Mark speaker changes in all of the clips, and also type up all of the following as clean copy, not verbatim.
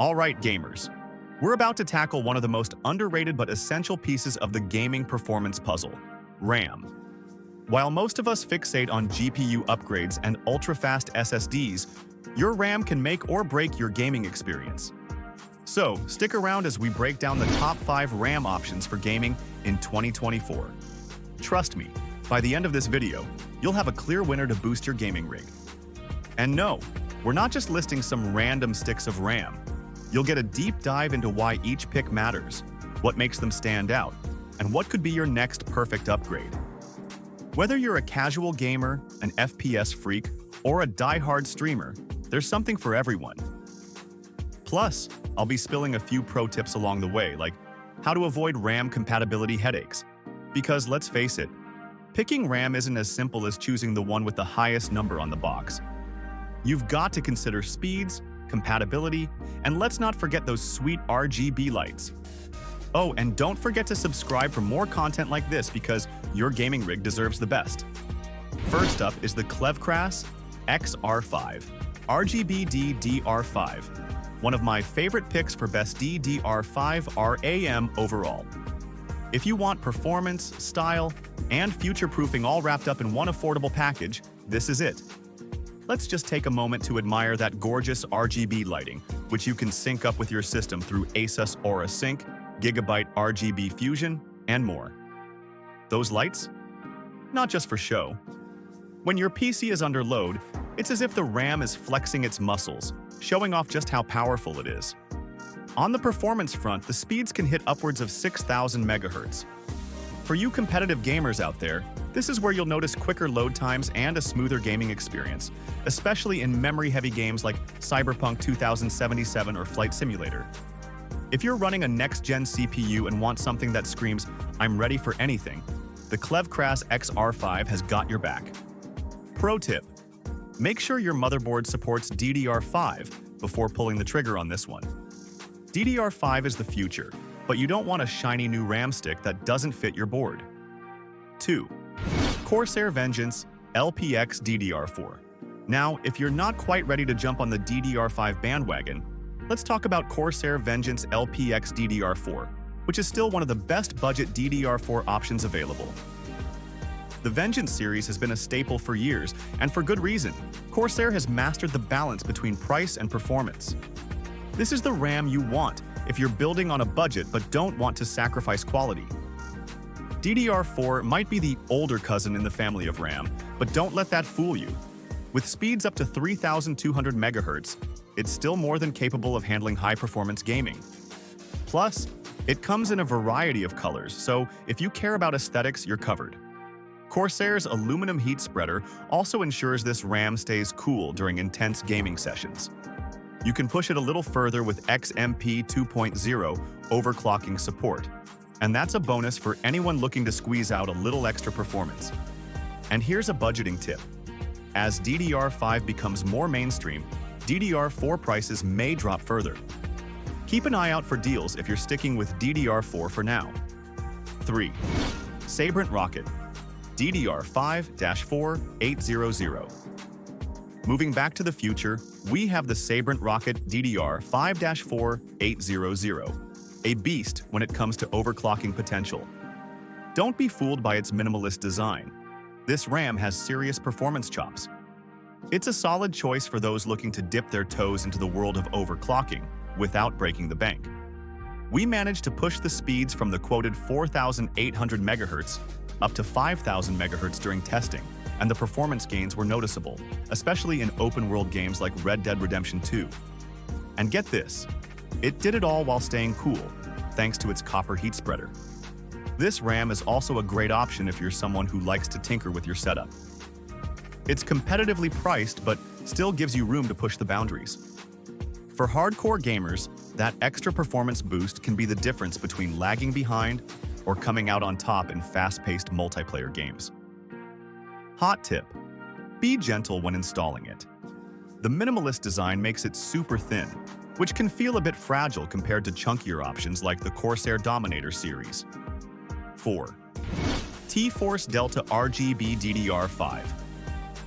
Speaker 1: All right, gamers. We're about to tackle one of the most underrated but essential pieces of the gaming performance puzzle, RAM. While most of us fixate on GPU upgrades and ultra-fast SSDs, your RAM can make or break your gaming experience. So, stick around as we break down the top 5 RAM options for gaming in 2024. Trust me, by the end of this video, you'll have a clear winner to boost your gaming rig. And no, we're not just listing some random sticks of RAM. You'll get a deep dive into why each pick matters, what makes them stand out, and what could be your next perfect upgrade. Whether you're a casual gamer, an FPS freak, or a die-hard streamer, there's something for everyone. Plus, I'll be spilling a few pro tips along the way, like how to avoid RAM compatibility headaches. Because let's face it, picking RAM isn't as simple as choosing the one with the highest number on the box. You've got to consider speeds, compatibility, and let's not forget those sweet RGB lights. Oh, and don't forget to subscribe for more content like this because your gaming rig deserves the best. First up is the Klevv Cras XR5 RGB DDR5, one of my favorite picks for best DDR5 RAM overall. If you want performance, style, and future-proofing all wrapped up in one affordable package, this is it. Let's just take a moment to admire that gorgeous RGB lighting, which you can sync up with your system through Asus Aura Sync, Gigabyte RGB Fusion, and more. Those lights? Not just for show. When your PC is under load, it's as if the RAM is flexing its muscles, showing off just how powerful it is. On the performance front, the speeds can hit upwards of 6,000 MHz. For you competitive gamers out there, this is where you'll notice quicker load times and a smoother gaming experience, especially in memory-heavy games like Cyberpunk 2077 or Flight Simulator. If you're running a next-gen CPU and want something that screams, "I'm ready for anything," the Klevv Cras XR5 has got your back. Pro tip: make sure your motherboard supports DDR5 before pulling the trigger on this one. DDR5 is the future, but you don't want a shiny new RAM stick that doesn't fit your board. 2. Corsair Vengeance LPX DDR4. Now, if you're not quite ready to jump on the DDR5 bandwagon, let's talk about Corsair Vengeance LPX DDR4, which is still one of the best budget DDR4 options available. The Vengeance series has been a staple for years, and for good reason. Corsair has mastered the balance between price and performance. This is the RAM you want if you're building on a budget but don't want to sacrifice quality. DDR4 might be the older cousin in the family of RAM, but don't let that fool you. With speeds up to 3,200 MHz, it's still more than capable of handling high-performance gaming. Plus, it comes in a variety of colors, so if you care about aesthetics, you're covered. Corsair's aluminum heat spreader also ensures this RAM stays cool during intense gaming sessions. You can push it a little further with XMP 2.0 overclocking support, and that's a bonus for anyone looking to squeeze out a little extra performance. And here's a budgeting tip. As DDR5 becomes more mainstream, DDR4 prices may drop further. Keep an eye out for deals if you're sticking with DDR4 for now. 3. Sabrent Rocket DDR5-4 800. Moving back to the future, we have the Sabrent Rocket DDR5-4 800, a beast when it comes to overclocking potential. Don't be fooled by its minimalist design. This RAM has serious performance chops. It's a solid choice for those looking to dip their toes into the world of overclocking without breaking the bank. We managed to push the speeds from the quoted 4,800 MHz up to 5,000 MHz during testing, and the performance gains were noticeable, especially in open-world games like Red Dead Redemption 2. And get this, it did it all while staying cool, thanks to its copper heat spreader. This RAM is also a great option if you're someone who likes to tinker with your setup. It's competitively priced, but still gives you room to push the boundaries. For hardcore gamers, that extra performance boost can be the difference between lagging behind or coming out on top in fast-paced multiplayer games. Hot tip: be gentle when installing it. The minimalist design makes it super thin, which can feel a bit fragile compared to chunkier options like the Corsair Dominator series. 4. T-Force Delta RGB DDR5.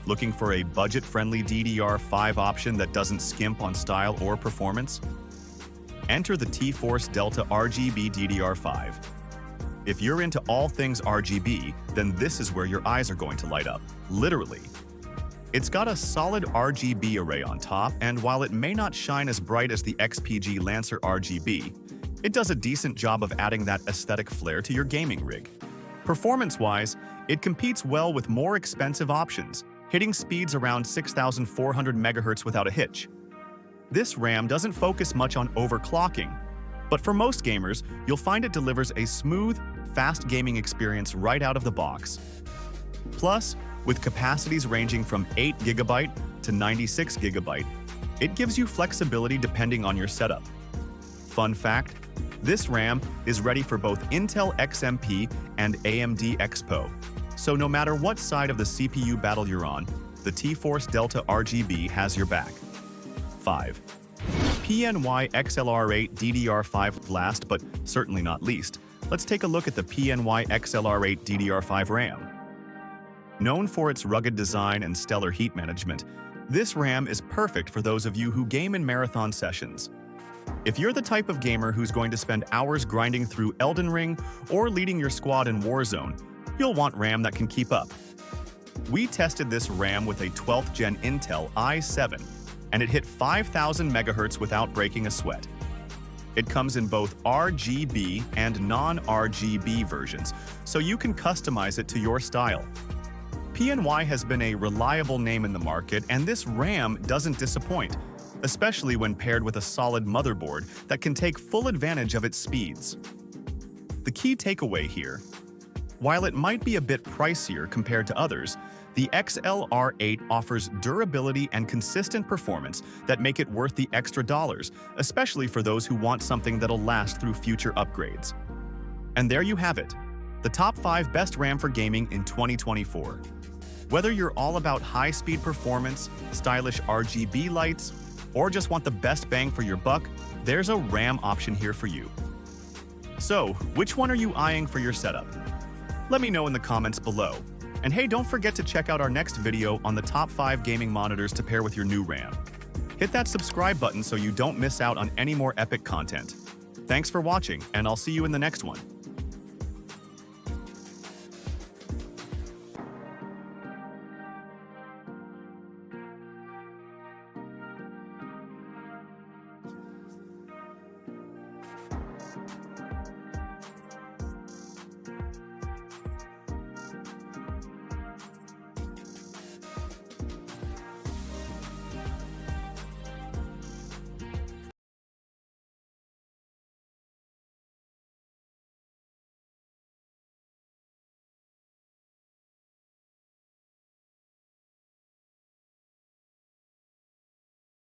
Speaker 1: Looking for a budget-friendly DDR5 option that doesn't skimp on style or performance? enter the T-Force Delta RGB DDR5. If you're into all things RGB, then this is where your eyes are going to light up, literally. It's got a solid RGB array on top, and while it may not shine as bright as the XPG Lancer RGB, it does a decent job of adding that aesthetic flair to your gaming rig. Performance-wise, it competes well with more expensive options, hitting speeds around 6,400 MHz without a hitch. This RAM doesn't focus much on overclocking, but for most gamers, you'll find it delivers a smooth, fast gaming experience right out of the box. Plus, with capacities ranging from 8 GB to 96 GB, it gives you flexibility depending on your setup. Fun fact, this RAM is ready for both Intel XMP and AMD Expo, so no matter what side of the CPU battle you're on, the T-Force Delta RGB has your back. 5. PNY XLR8 DDR5. Last but certainly not least, let's take a look at the PNY XLR8 DDR5 RAM. Known for its rugged design and stellar heat management, this RAM is perfect for those of you who game in marathon sessions. If you're the type of gamer who's going to spend hours grinding through Elden Ring or leading your squad in Warzone, you'll want RAM that can keep up. We tested this RAM with a 12th Gen Intel i7, and it hit 5,000 MHz without breaking a sweat. It comes in both RGB and non-RGB versions, so you can customize it to your style. PNY has been a reliable name in the market, and this RAM doesn't disappoint, especially when paired with a solid motherboard that can take full advantage of its speeds. The key takeaway here: while it might be a bit pricier compared to others, the XLR8 offers durability and consistent performance that make it worth the extra dollars, especially for those who want something that'll last through future upgrades. And there you have it, the top 5 best RAM for gaming in 2024. Whether you're all about high-speed performance, stylish RGB lights, or just want the best bang for your buck, there's a RAM option here for you. So, which one are you eyeing for your setup? Let me know in the comments below. And hey, don't forget to check out our next video on the top 5 gaming monitors to pair with your new RAM. Hit that subscribe button so you don't miss out on any more epic content. Thanks for watching, and I'll see you in the next one.